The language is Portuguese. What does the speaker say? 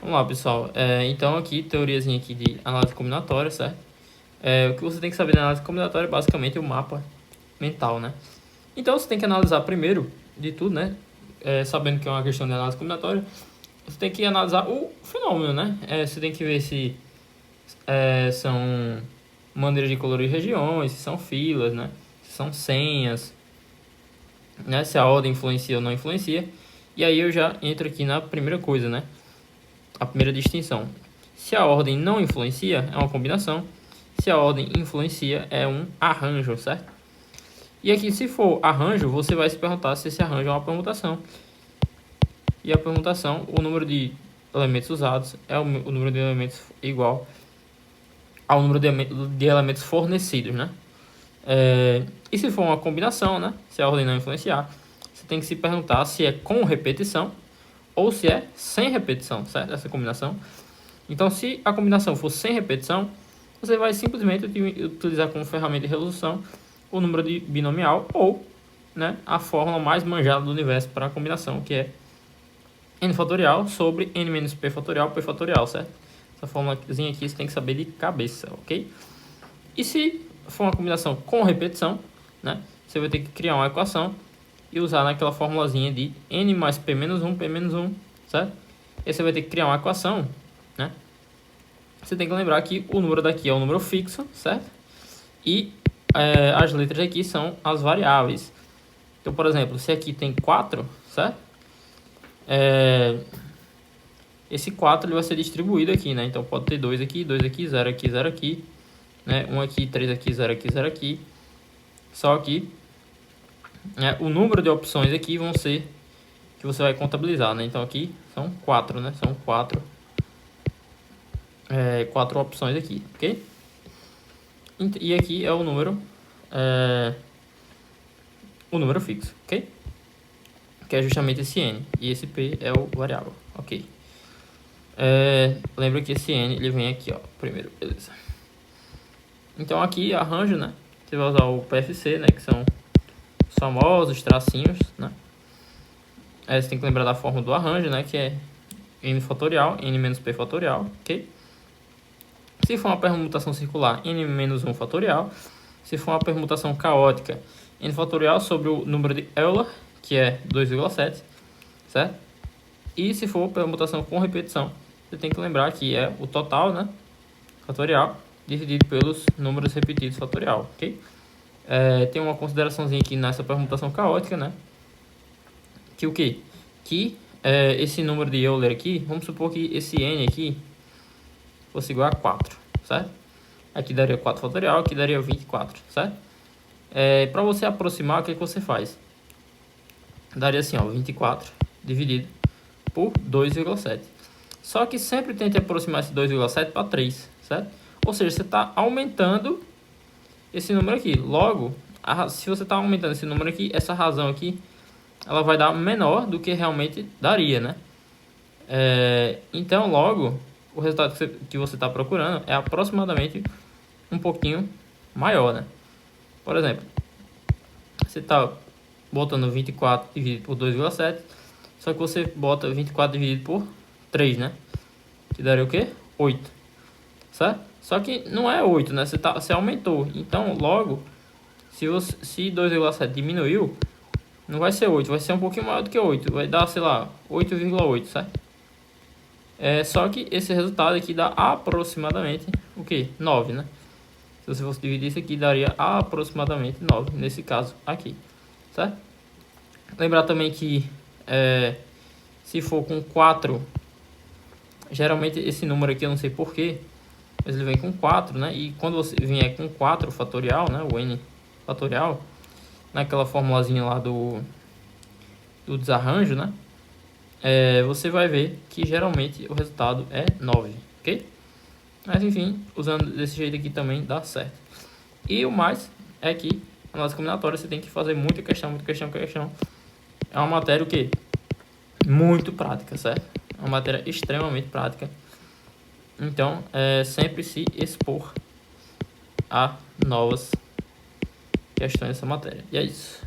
Vamos lá, pessoal. Então, aqui, teoriazinha aqui de análise combinatória, certo? O que você tem que saber da análise combinatória é basicamente o mapa mental, né? Então, você tem que analisar primeiro de tudo, né? Sabendo que é uma questão de análise combinatória, você tem que analisar o fenômeno, né? Você tem que ver se são maneiras de colorir regiões, se são filas, né? Se são senhas, né? Se a ordem influencia ou não influencia. E aí eu já entro aqui na primeira coisa, né? A primeira distinção. Se a ordem não influencia, é uma combinação. Se a ordem influencia, é um arranjo, certo? E aqui, se for arranjo, você vai se perguntar se esse arranjo é uma permutação. E a permutação, o número de elementos usados é o número de elementos igual ao número de elementos fornecidos, né? E se for uma combinação, né? Se a ordem não influenciar, você tem que se perguntar se é com repetição ou se é sem repetição, certo? Essa combinação. Então, se a combinação for sem repetição, você vai simplesmente utilizar como ferramenta de resolução o número de binomial ou, né, a fórmula mais manjada do universo para a combinação, que é n fatorial sobre n menos p fatorial, certo? Essa fórmulazinha aqui você tem que saber de cabeça, ok? E se for uma combinação com repetição, né, você vai ter que criar uma equação e usar naquela formulazinha de n mais p menos 1, certo? E você vai ter que criar uma equação, né? Você tem que lembrar que o número daqui é um número fixo, certo? E as letras aqui são as variáveis. Então, por exemplo, se aqui tem 4, certo? Esse 4 ele vai ser distribuído aqui, né? Então pode ter 2 aqui, 0 aqui, 0 aqui, né? 1 aqui, 3 aqui, 0 aqui, 0 aqui. Só que o número de opções aqui vão ser que você vai contabilizar, né? Então aqui são 4, né? São 4 opções aqui, ok? E aqui é o número fixo, ok? Que é justamente esse n, e esse p é o variável, ok? Lembra que esse n ele vem aqui, ó, primeiro, beleza? Então aqui arranjo, né? Você vai usar o PFC, né? Que são os famosos tracinhos, né? Você tem que lembrar da fórmula do arranjo, né? Que é n fatorial, n menos p fatorial, ok? Se for uma permutação circular, n menos 1 fatorial. Se for uma permutação caótica, n fatorial sobre o número de Euler, que é 2,7, certo? E se for permutação com repetição, você tem que lembrar que é o total, né? Fatorial, dividido pelos números repetidos fatorial, ok? Tem uma consideraçãozinha aqui nessa permutação caótica, né? Que o quê? Que esse número de Euler aqui, vamos supor que esse n aqui fosse igual a 4, certo? Aqui daria 4 fatorial, aqui daria 24, certo? Para você aproximar, o que você faz? Daria assim, ó, 24 dividido por 2,7. Só que sempre tente aproximar esse 2,7 para 3, certo? Ou seja, você está aumentando esse número aqui. Logo, se você está aumentando esse número aqui, essa razão aqui, ela vai dar menor do que realmente daria, né? Então, logo, o resultado que você está procurando é aproximadamente um pouquinho maior, né? Por exemplo, você está botando 24 dividido por 2,7, só que você bota 24 dividido por 3, né? Que daria o quê? 8, certo? Só que não é 8, né? Você aumentou. Então, logo, se 2,7 diminuiu, não vai ser 8, vai ser um pouquinho maior do que 8. Vai dar, sei lá, 8,8, certo? Só que esse resultado aqui dá aproximadamente o quê? 9, né? Se você fosse dividir isso aqui, daria aproximadamente 9, nesse caso aqui, certo? Lembrar também que se for com 4, geralmente esse número aqui eu não sei porquê, mas ele vem com 4, né? E quando você vier com 4 fatorial, né? O n fatorial, naquela formulazinha lá do desarranjo, né? Você vai ver que geralmente o resultado é 9, ok? Mas enfim, usando desse jeito aqui também dá certo. E o mais é que a análise combinatória você tem que fazer muita questão. É uma matéria o quê? Muito prática, certo? É uma matéria extremamente prática. Então, sempre se expor a novas questões dessa matéria. E é isso.